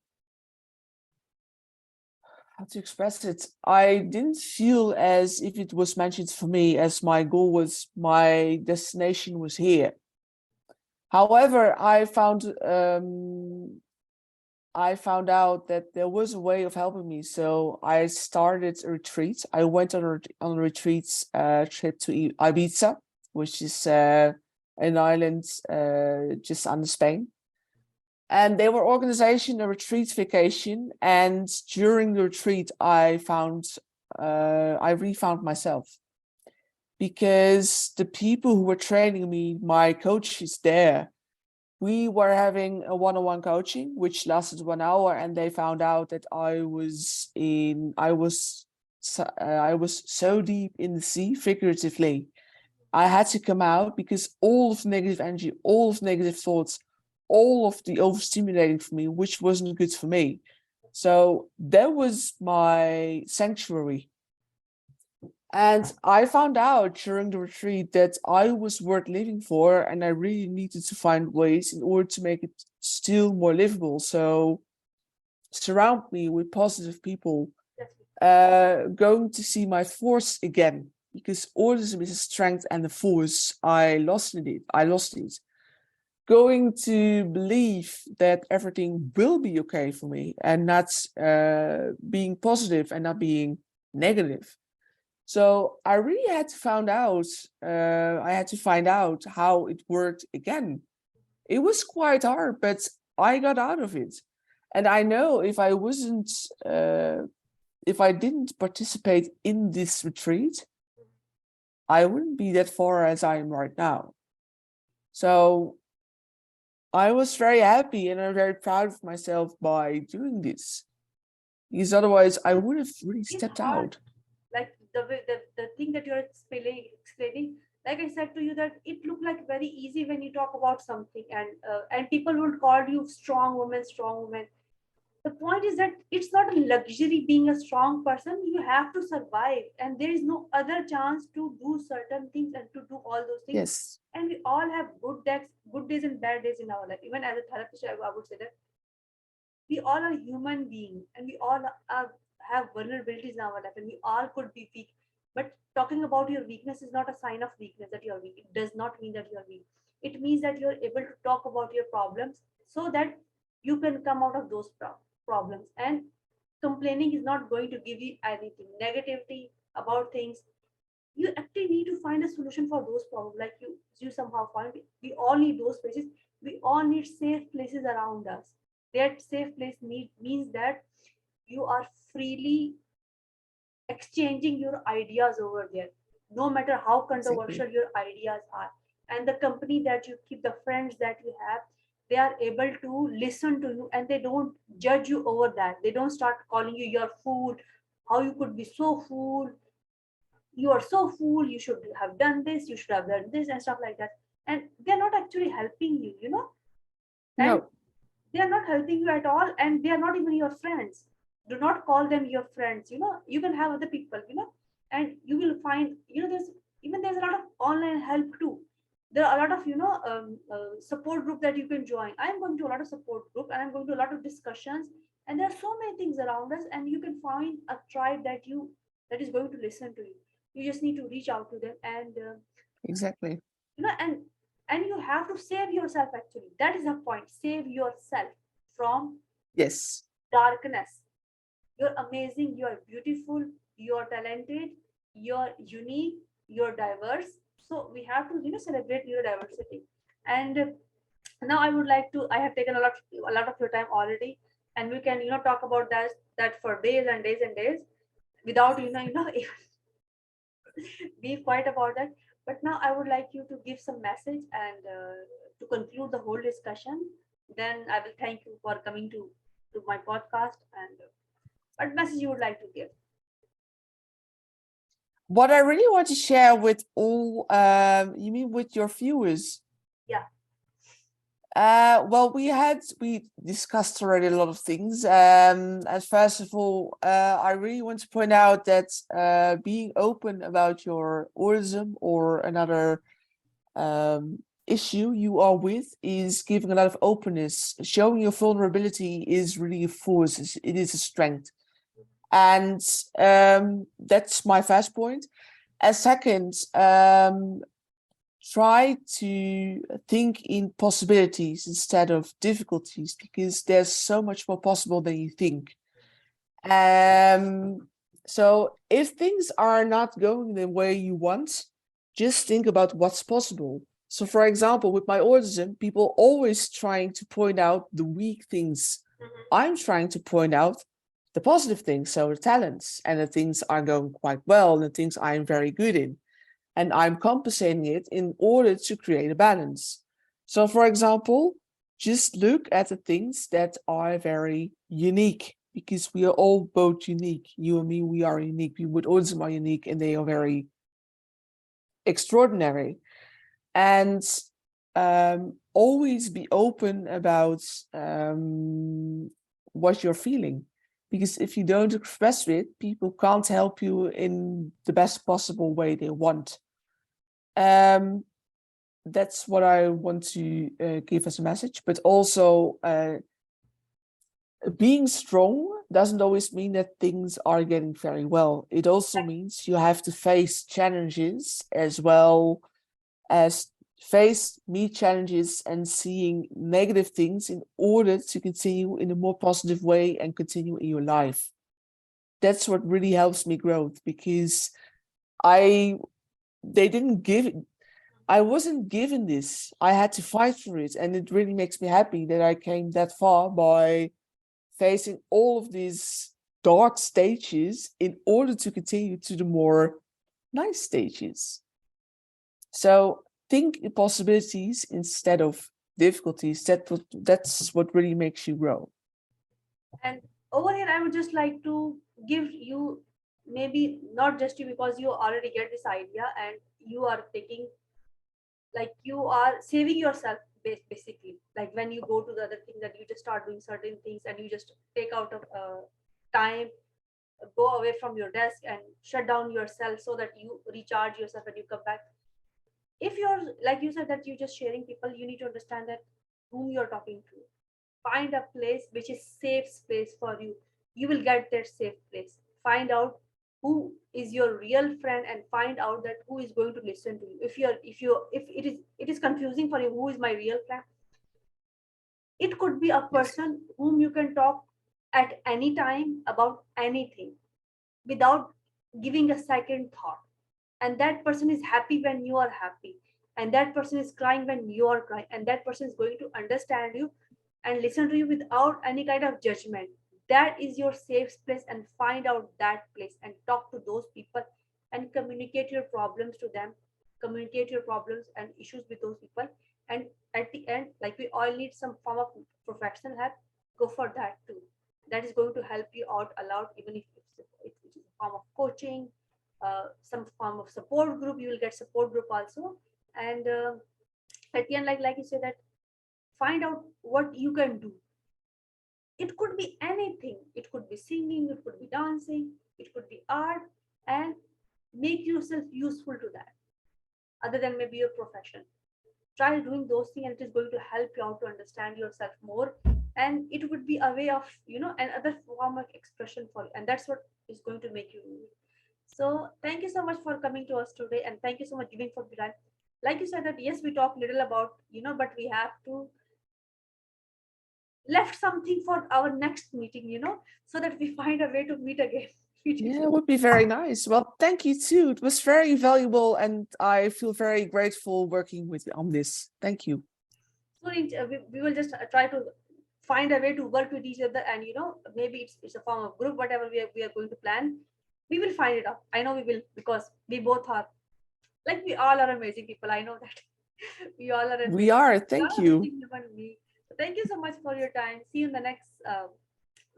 how to express it. I didn't feel as if it was mentioned for me as my goal was, my destination was here. However, I found out that there was a way of helping me. So I started a retreat. I went on a retreat trip to Ibiza, which is an island just under Spain. And they were organizing a retreat vacation. And during the retreat, I really found myself. Because the people who were training me, my coaches there, we were having a one-on-one coaching, which lasted 1 hour, and they found out that I was so deep in the sea, figuratively. I had to come out because all of the negative energy, all of the negative thoughts, all of the overstimulating for me, which wasn't good for me. So that was my sanctuary. And I found out during the retreat that I was worth living for, and I really needed to find ways in order to make it still more livable. So surround me with positive people, going to see my force again, because autism is a strength and a force. I lost it. Going to believe that everything will be okay for me, and not being positive and not being negative. So I really had to find out how it worked again. It was quite hard, but I got out of it. And I know if I didn't participate in this retreat, I wouldn't be that far as I am right now. So I was very happy and I'm very proud of myself by doing this. Because otherwise I would have really stepped out. Like the thing that you're explaining, like I said to you, that it looked like very easy when you talk about something, and people would call you strong woman, strong woman. The point is that it's not a luxury being a strong person. You have to survive, and there is no other chance to do certain things and to do all those things. Yes. And we all have good days and bad days in our life. Even as a therapist, I would say that we all are human beings, and we all have vulnerabilities in our life, and we all could be weak. But talking about your weakness is not a sign of weakness that you're weak. It does not mean that you're weak. It means that you're able to talk about your problems so that you can come out of those problems. And complaining is not going to give you anything. Negativity about things, you actually need to find a solution for those problems. Like you somehow find it. We all need those places. We all need safe places around us. That safe place means that you are freely exchanging your ideas over there, no matter how controversial Exactly. your ideas are. And the company that you keep, the friends that you have, they are able to listen to you, and they don't judge you over that. They don't start calling you your fool. How you could be so fool? You are so fool. You should have done this. You should have done this, and stuff like that. And they're not actually helping you. And No. they are not helping you at all, and they are not even your friends. Do not call them your friends. You can have other people, and you will find, there's a lot of online help too. There are a lot of support group that you can join. I'm going to a lot of support group, and I'm going to a lot of discussions, and there are so many things around us, and you can find a tribe that is going to listen to you. You just need to reach out to them, and Exactly. and you have to save yourself. Actually, that is the point. Save yourself from Yes. darkness. You're amazing, you're beautiful, you're talented, you're unique, you're diverse. So we have to, celebrate neurodiversity. And now I would like to, I have taken a lot of your time already, and we can, talk about that for days and days and days without, be quiet about that. But now I would like you to give some message and to conclude the whole discussion. Then I will thank you for coming to my podcast. And what message you would like to give? What I really want to share with all, you mean with your viewers? Yeah. Well, we discussed already a lot of things. And first of all, I really want to point out that being open about your autism or another issue you are with is giving a lot of openness. Showing your vulnerability is really a force. It is a strength, and that's my first point. As second, try to think in possibilities instead of difficulties, because there's so much more possible than you think. So if things are not going the way you want, just think about what's possible. So for example, with my autism, people always trying to point out the weak things. I'm trying to point out the positive things, so the talents and the things are going quite well and the things I'm very good in. And I'm compensating it in order to create a balance. So for example, just look at the things that are very unique, because we are all both unique. You and me, we are unique. People with autism are unique and they are very extraordinary. And always be open about what you're feeling. Because if you don't express it, people can't help you in the best possible way they want. That's what I want to give as a message. But also, being strong doesn't always mean that things are getting very well. It also means you have to face challenges as well as meet challenges and seeing negative things in order to continue in a more positive way and continue in your life. That's what really helps me grow, because I wasn't given this. I had to fight for it, and it really makes me happy that I came that far by facing all of these dark stages in order to continue to the more nice stages. So think in possibilities instead of difficulties. That's what really makes you grow. And over here, I would just like to give you, maybe not just you, because you already get this idea and you are taking, like, you are saving yourself basically. Like when you go to the other thing, that you just start doing certain things and you just take out of time, go away from your desk and shut down yourself so that you recharge yourself and you come back. If you're, like you said, that you're just sharing people, you need to understand that whom you're talking to. Find a place which is safe space for you. You will get that safe place. Find out who is your real friend and find out that who is going to listen to you. If it is confusing for you, who is my real friend, it could be a Yes. person whom you can talk at any time about anything without giving a second thought. And that person is happy when you are happy, and that person is crying when you are crying, and that person is going to understand you and listen to you without any kind of judgment. That is your safe place, and find out that place and talk to those people and communicate your problems to them, communicate your problems and issues with those people. And at the end, like, we all need some form of professional help. Go for that too. That is going to help you out a lot, even if it is a form of coaching, some form of support group. You will get support group also. And at the end, like you say, that find out what you can do. It could be anything. It could be singing, it could be dancing, it could be art. And make yourself useful to that, other than maybe your profession. Try doing those things, and it is going to help you out to understand yourself more. And it would be a way of, another form of expression for you, and that's what is going to make you unique. So thank you so much for coming to us today, and thank you so much giving for the time. Like you said, that yes, we talk little about, but we have to left something for our next meeting, you know, so that we find a way to meet again. Yeah, it would be very nice. Well, thank you too. It was very valuable, and I feel very grateful working with you on this. Thank you. So we will just try to find a way to work with each other, and you know, maybe it's a form of group, whatever we are going to plan. We will find it out. I know we will, because we both are, like, we all are amazing people. I know that. We all are We amazing. are. We Thank are you. amazing human beings. So thank you so much for your time. See you in the next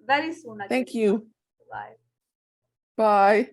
very soon again. Thank you. Bye. Bye.